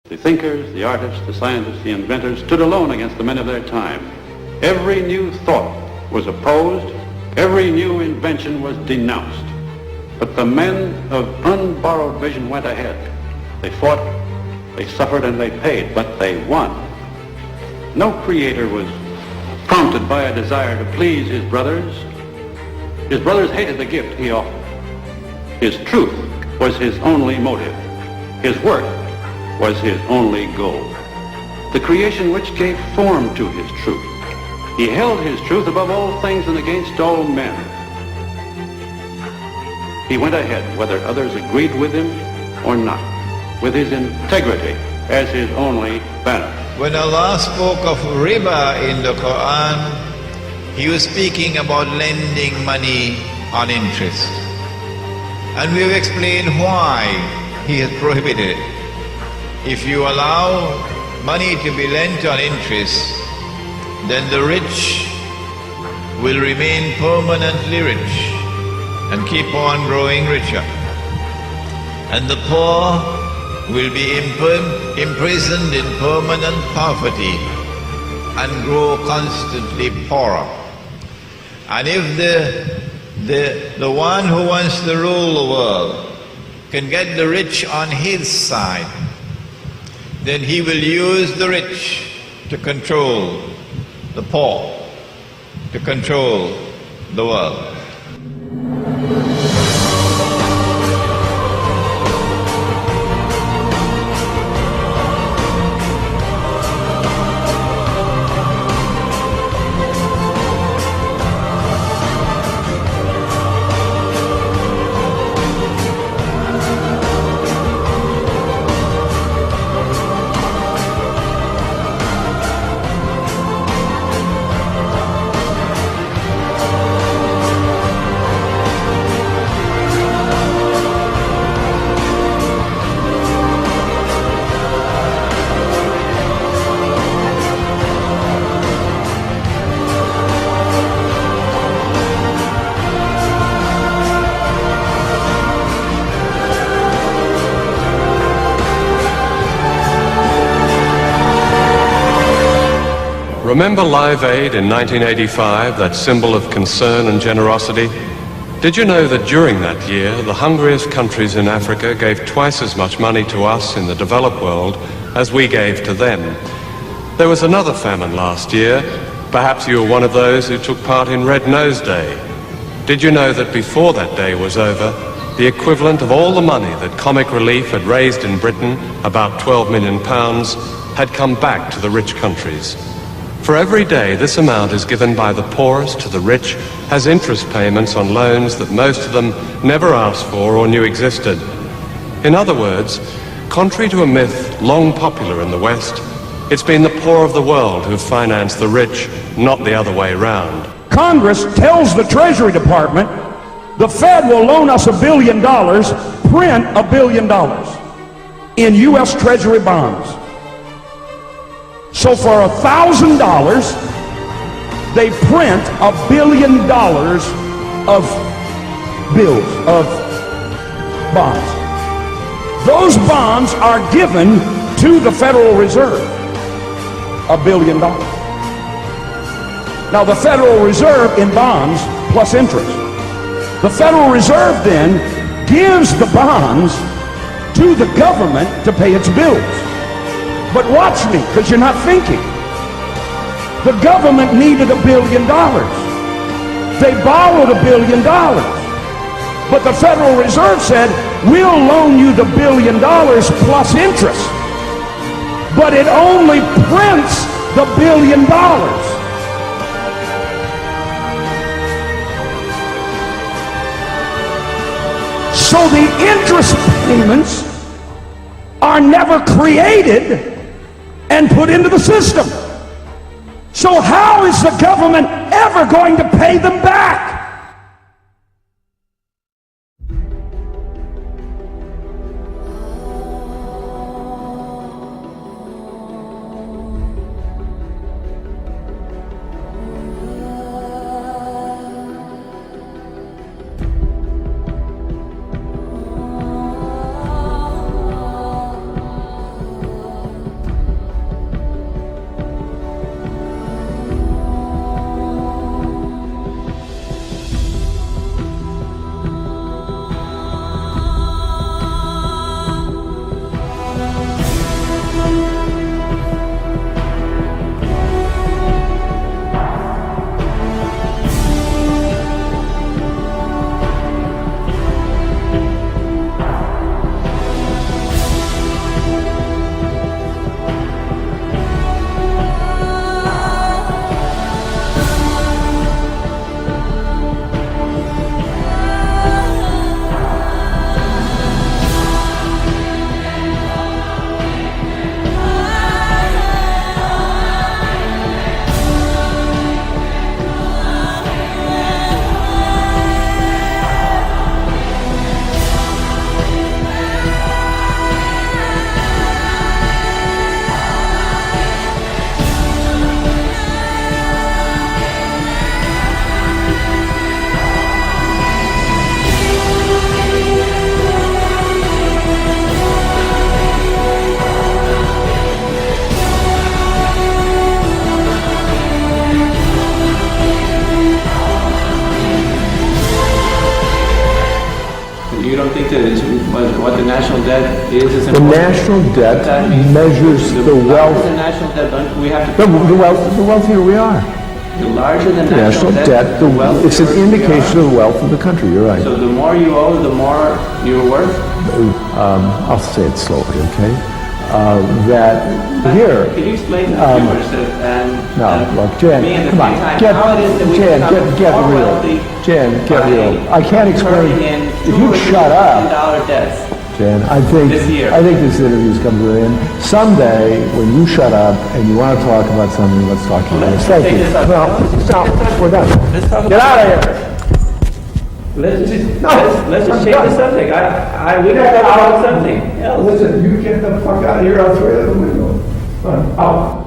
The thinkers, the artists, the scientists, the inventors stood alone against the men of their time. Every new thought was opposed, every new invention was denounced. But the men of unborrowed vision went ahead. They fought, they suffered, and they paid, but they won. No creator was prompted by a desire to please his brothers. His brothers hated the gift he offered. His truth was his only motive. His work was his only goal. The creation which gave form to his truth. He held his truth above all things and against all men. He went ahead, whether others agreed with him or not, with his integrity as his only banner. When Allah spoke of riba in the Quran, He was speaking about lending money on interest. And we have explained why He has prohibited it. If you allow money to be lent on interest, then the rich will remain permanently rich and keep on growing richer. And the poor will be imprisoned in permanent poverty and grow constantly poorer. And if the one who wants to rule the world can get the rich on his side, then he will use the rich to control the poor, to control the world. Remember Live Aid in 1985, that symbol of concern and generosity? Did you know that during that year, the hungriest countries in Africa gave twice as much money to us in the developed world as we gave to them? There was another famine last year. Perhaps you were one of those who took part in Red Nose Day. Did you know that before that day was over, the equivalent of all the money that Comic Relief had raised in Britain, about £12 million, had come back to the rich countries? For every day this amount is given by the poorest to the rich as interest payments on loans that most of them never asked for or knew existed. In other words, contrary to a myth long popular in the West, it's been the poor of the world who've financed the rich, not the other way round. Congress tells the Treasury Department the Fed will loan us $1 billion, print $1 billion in U.S. Treasury bonds. So for $1,000, they print $1 billion of bills, of bonds. Those bonds are given to the Federal Reserve, $1 billion. Now the Federal Reserve in bonds plus interest. The Federal Reserve then gives the bonds to the government to pay its bills. But watch me, because you're not thinking. The government needed $1 billion. They borrowed $1 billion. But the Federal Reserve said, we'll loan you the $1 billion plus interest. But it only prints the $1 billion. So the interest payments are never created and put into the system. So how is the government ever going to pay them back? You don't think that it's, what the national debt is The important? national debt That means measures the wealth. larger the national debt, don't we have to... The wealthier we are. The larger the The national debt, it's an indication of the wealth of the country, you're right. So the more you owe, the more you're worth? I'll say it slowly, okay? That here... Can you explain to the viewers and No, look, Jan, me at the come on, same time get, how it is that we Jan, become get more real. wealthy Jan, get by real. I can't explain. turning in If you shut up, $2 debts? Jan, I think This year. this interview's come to an end. Someday, when you shut up and you want to talk about something, let's talk about it. Thank take you. this up. No, we're done. Let's talk Get out of here. Let's just I'm change the done. subject. We can talk about something else. Listen, you get the fuck out of here. I'll throw you out the window. Out.